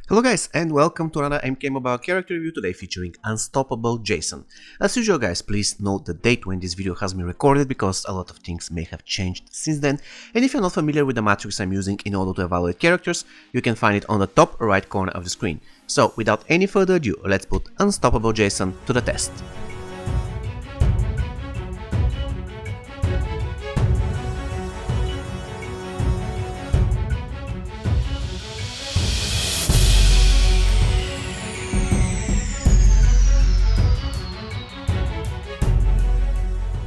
Hello guys and welcome to another MK Mobile character review today featuring Unstoppable Jason. As usual guys, please note the date when this video has been recorded because a lot of things may have changed since then, and if you're not familiar with the matrix I'm using in order to evaluate characters, you can find it on the top right corner of the screen. So without any further ado, let's put Unstoppable Jason to the test.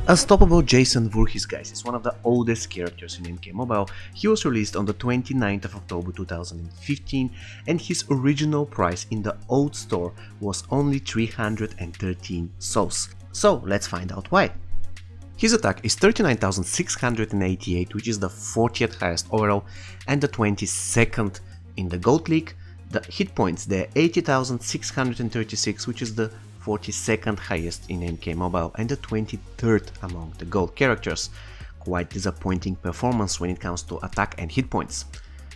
Unstoppable Jason Voorhees, guys, is one of the oldest characters in MK Mobile. He was released on the 29th of October 2015 and his original price in the old store was only 313 souls. So let's find out why. His attack is 39,688, which is the 40th highest overall and the 22nd in the Gold League. The hit points, they're 80,636, which is the 42nd highest in MK Mobile and the 23rd among the gold characters. Quite disappointing performance when it comes to attack and hit points.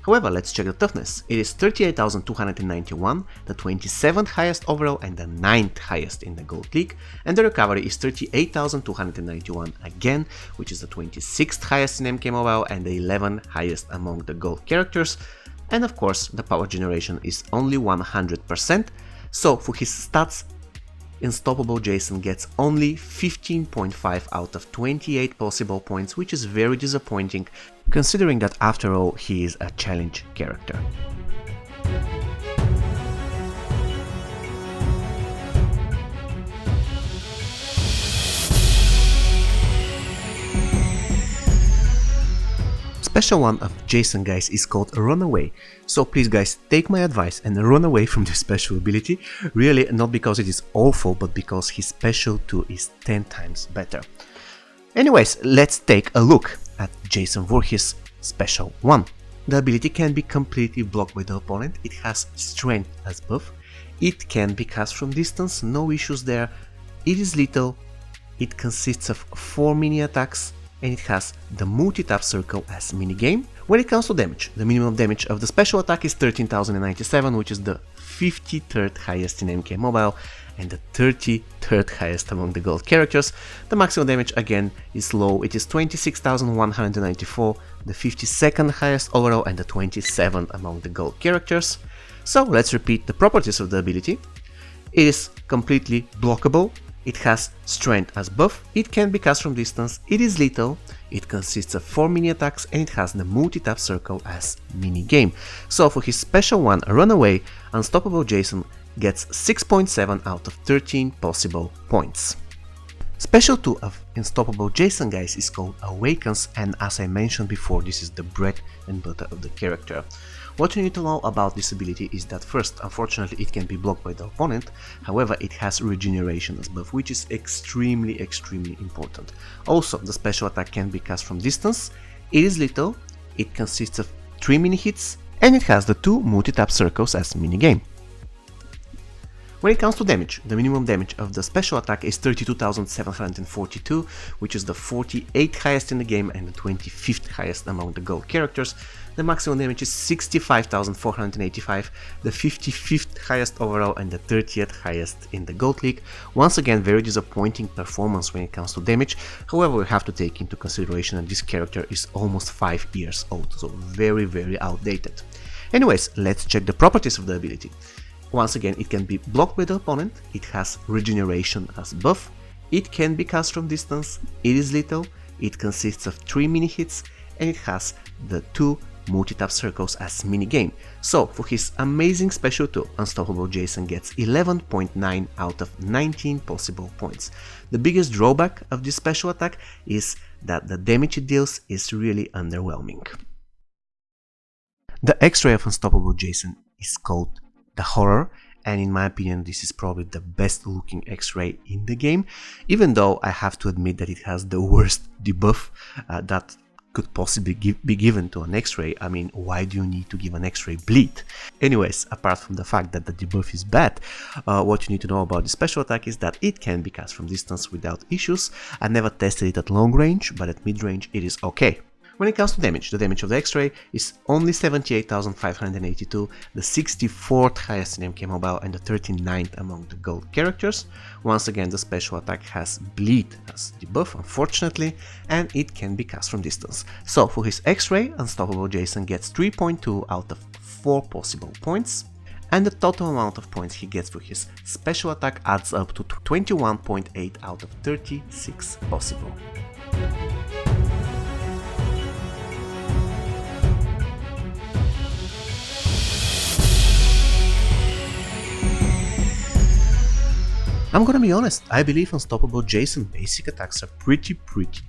However, let's check the toughness. It is 38,291, the 27th highest overall and the 9th highest in the Gold League, and the recovery is 38,291 again, which is the 26th highest in MK Mobile and the 11th highest among the gold characters. And of course, the power generation is only 100%, so for his stats, Unstoppable Jason gets only 15.5 out of 28 possible points, which is very disappointing considering that after all he is a challenge character. Special one of Jason, guys, is called Runaway, so please guys, take my advice and run away from this special ability, really not because it is awful, but because his special 2 is 10 times better. Anyways, let's take a look at Jason Voorhees special 1. The ability can be completely blocked by the opponent, it has strength as buff, it can be cast from distance, no issues there, it is lethal, it consists of 4 mini attacks, and it has the multi-tap circle as minigame. When it comes to damage, the minimum damage of the special attack is 13,097, which is the 53rd highest in MK Mobile and the 33rd highest among the gold characters. The maximum damage again is low, it is 26,194, the 52nd highest overall and the 27th among the gold characters. So let's repeat the properties of the ability. It is completely blockable. It has strength as buff, it can be cast from distance, it is lethal, it consists of 4 mini attacks and it has the multi-tap circle as mini-game. So for his special 1, Runaway, Unstoppable Jason gets 6.7 out of 13 possible points. Special 2 of Unstoppable Jason, guys, is called Awakens, and as I mentioned before, this is the bread and butter of the character. What you need to know about this ability is that first, unfortunately, it can be blocked by the opponent, however it has regeneration as buff, which is extremely important. Also, the special attack can be cast from distance, it is lethal, it consists of 3 mini hits, and it has the 2 multi-tap circles as minigame. When it comes to damage, the minimum damage of the special attack is 32,742, which is the 48th highest in the game and the 25th highest among the gold characters. The maximum damage is 65,485, the 55th highest overall and the 30th highest in the Gold League. Once again, very disappointing performance when it comes to damage, however we have to take into consideration that this character is almost 5 years old, so very outdated. Anyways, let's check the properties of the ability. Once again, it can be blocked by the opponent, it has regeneration as buff, it can be cast from distance, it is lethal, it consists of 3 mini hits, and it has the 2 multi-tap circles as minigame. So for his amazing special 2, Unstoppable Jason gets 11.9 out of 19 possible points. The biggest drawback of this special attack is that the damage it deals is really underwhelming. The X-ray of Unstoppable Jason is called the Horror, and in my opinion this is probably the best looking X-ray in the game, even though I have to admit that it has the worst debuff that could possibly be given to an X-ray. I mean, why do you need to give an X-ray bleed? Anyways, apart from the fact that the debuff is bad, what you need to know about the special attack is that it can be cast from distance without issues. I never tested it at long range, but at mid range it is okay. When it comes to damage, the damage of the X-Ray is only 78,582, the 64th highest in MK Mobile and the 39th among the gold characters. Once again, the special attack has bleed as debuff, unfortunately, and it can be cast from distance. So for his X-Ray, Unstoppable Jason gets 3.2 out of 4 possible points, and the total amount of points he gets for his special attack adds up to 21.8 out of 36 possible. I'm gonna be honest, I believe Unstoppable Jason basic attacks are pretty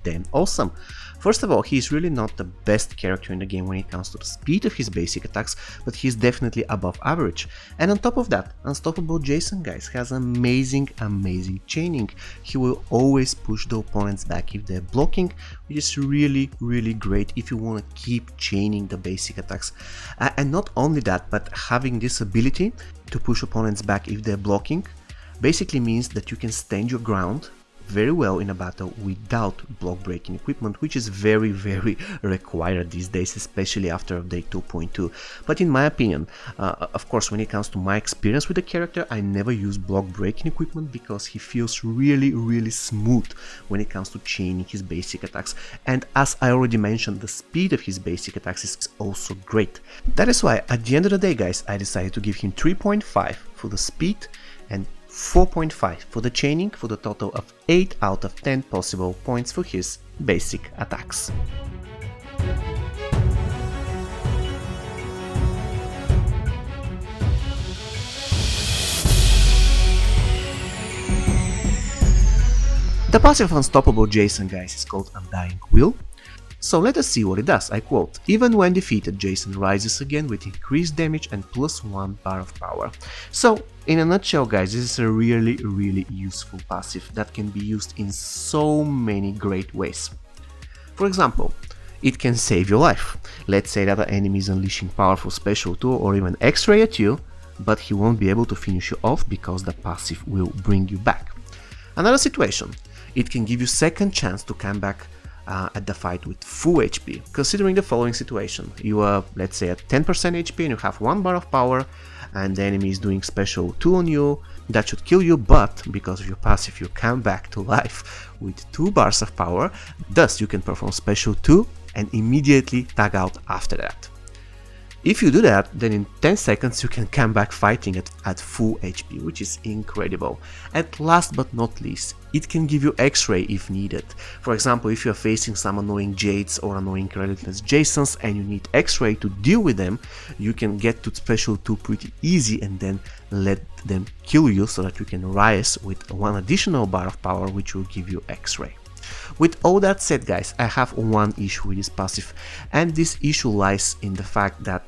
damn awesome. First of all, he's really not the best character in the game when it comes to the speed of his basic attacks, but he's definitely above average. And on top of that, Unstoppable Jason, guys, has amazing chaining. He will always push the opponents back if they're blocking, which is really great if you want to keep chaining the basic attacks. And not only that, but having this ability to push opponents back if they're blocking basically means that you can stand your ground very well in a battle without block breaking equipment, which is very required these days, especially after update 2.2. But in my opinion, of course, when it comes to my experience with the character, I never use block breaking equipment because he feels really smooth when it comes to chaining his basic attacks. And as I already mentioned, the speed of his basic attacks is also great. That is why at the end of the day, guys, I decided to give him 3.5 for the speed and 4.5 for the chaining, for the total of 8 out of 10 possible points for his basic attacks. The passive of Unstoppable Jason, guys, is called Undying Will. So let us see what it does. I quote, "Even when defeated, Jason rises again with increased damage and +1 bar of power." So in a nutshell, guys, this is a really useful passive that can be used in so many great ways. For example, it can save your life. Let's say that an enemy is unleashing powerful special tool or even X-ray at you, but he won't be able to finish you off because the passive will bring you back. Another situation, it can give you second chance to come back at the fight with full HP. Considering the following situation, you are, let's say, at 10% HP and you have 1 bar of power, and the enemy is doing special 2 on you, that should kill you, but because of your passive you come back to life with 2 bars of power, thus you can perform special 2 and immediately tag out after that. If you do that, then in 10 seconds you can come back fighting at full HP, which is incredible. And last but not least, it can give you X-ray if needed. For example, if you're facing some annoying Jades or annoying creditless Jasons and you need X-ray to deal with them, you can get to special 2 pretty easy and then let them kill you so that you can rise with 1 additional bar of power, which will give you X-ray. With all that said, guys, I have one issue with this passive, and this issue lies in the fact that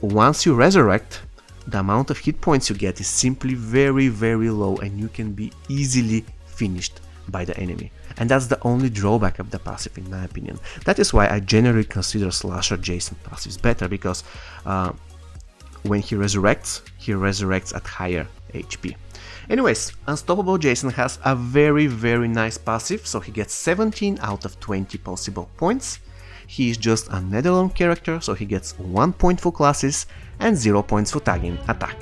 once you resurrect, the amount of hit points you get is simply very low and you can be easily finished by the enemy. And that's the only drawback of the passive in my opinion. That is why I generally consider Slasher Jason passives better, because when he resurrects at higher HP. Anyways, Unstoppable Jason has a very nice passive, so he gets 17 out of 20 possible points. He is just a Netherlands character, so he gets 1 point for classes and 0 points for tagging attack.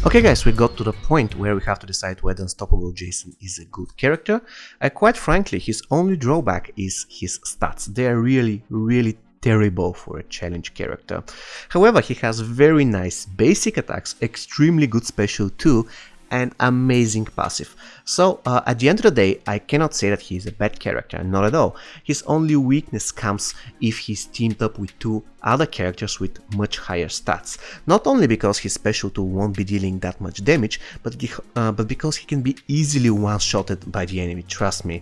Okay guys, we got to the point where we have to decide whether Unstoppable Jason is a good character. Quite frankly, his only drawback is his stats. They are really terrible for a challenge character. However, he has very nice basic attacks, extremely good special too, and amazing passive. So at the end of the day, I cannot say that he is a bad character, not at all. His only weakness comes if he's teamed up with 2 other characters with much higher stats. Not only because his special tool won't be dealing that much damage, but because he can be easily one-shotted by the enemy, trust me.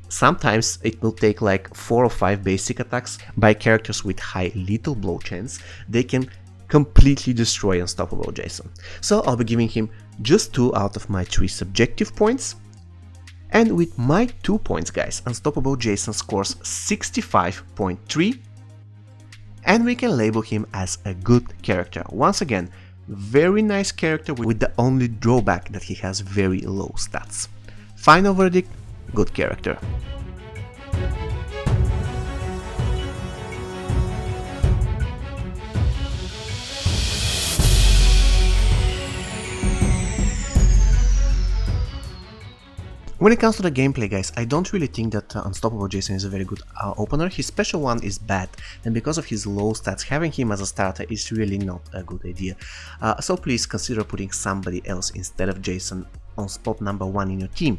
Sometimes it will take like 4 or 5 basic attacks by characters with high lethal blow chance. They can completely destroy Unstoppable Jason. So I'll be giving him just 2 out of my 3 subjective points. And with my 2 points, guys, Unstoppable Jason scores 65.3. And we can label him as a good character. Once again, Very nice character with the only drawback that he has very low stats. Final verdict, good character. When it comes to the gameplay, guys, I don't really think that Unstoppable Jason is a very good opener. His special one is bad, and because of his low stats, having him as a starter is really not a good idea. So please consider putting somebody else instead of Jason on spot number 1 in your team.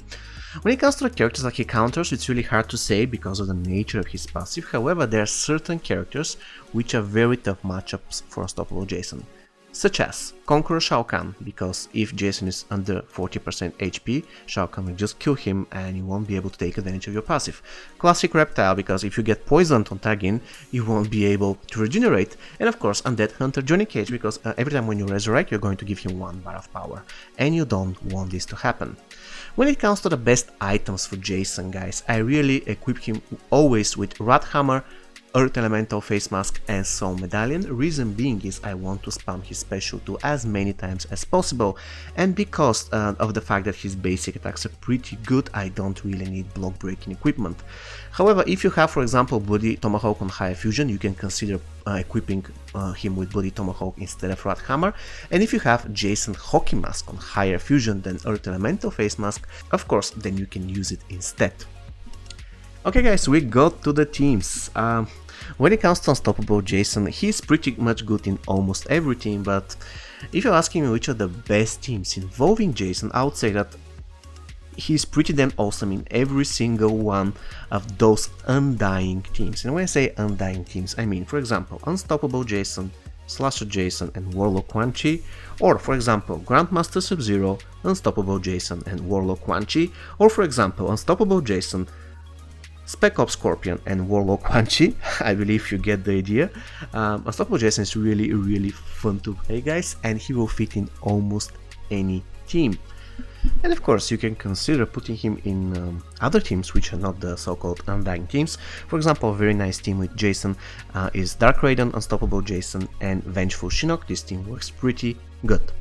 When it comes to the characters that he counters, it's really hard to say because of the nature of his passive. However, there are certain characters which are very tough matchups for Unstoppable Jason, such as Conqueror Shao Kahn, because if Jason is under 40% HP, Shao Kahn will just kill him and you won't be able to take advantage of your passive. Classic Reptile, because if you get poisoned on tagging, you won't be able to regenerate. And of course Undead Hunter Johnny Cage, because every time when you resurrect, you're going to give him 1 bar of power, and you don't want this to happen. When it comes to the best items for Jason, guys, I really equip him always with Rat Hammer, Earth Elemental Face Mask and Soul Medallion. Reason being is I want to spam his special 2 as many times as possible, and because of the fact that his basic attacks are pretty good, I don't really need block breaking equipment. However, if you have, for example, Bloody Tomahawk on higher fusion, you can consider equipping him with Bloody Tomahawk instead of Rat Hammer, and if you have Jason Hockey Mask on higher fusion than Earth Elemental Face Mask, of course, then you can use it instead. Okay guys, we got to the teams. When it comes to Unstoppable Jason, he's pretty much good in almost every team, but if you're asking me which are the best teams involving Jason, I would say that he's pretty damn awesome in every single one of those undying teams. And when I say undying teams, I mean, for example, Unstoppable Jason, Slasher Jason and Warlock Quan Chi, or for example Grandmaster Sub-Zero, Unstoppable Jason and Warlock Quan Chi, or for example Unstoppable Jason, Spec Ops Scorpion and Warlock Quan Chi. I believe you get the idea. Unstoppable Jason is really fun to play, guys, and he will fit in almost any team. And of course you can consider putting him in other teams which are not the so-called undying teams. For example, a very nice team with Jason is Dark Raiden, Unstoppable Jason and Vengeful Shinnok. This team works pretty good.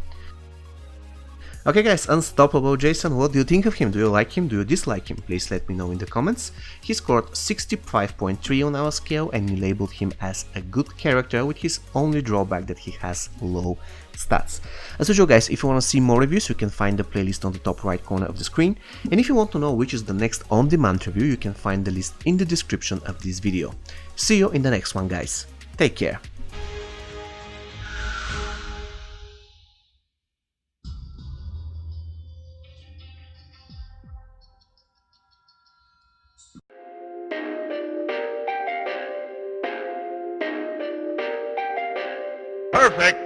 Okay guys, Unstoppable Jason, what do you think of him? Do you like him? Do you dislike him? Please let me know in the comments. He scored 65.3 on our scale and we labeled him as a good character, with his only drawback that he has low stats. As usual guys, if you want to see more reviews, you can find the playlist on the top right corner of the screen, and if you want to know which is the next on-demand review, you can find the list in the description of this video. See you in the next one guys, take care. Perfect.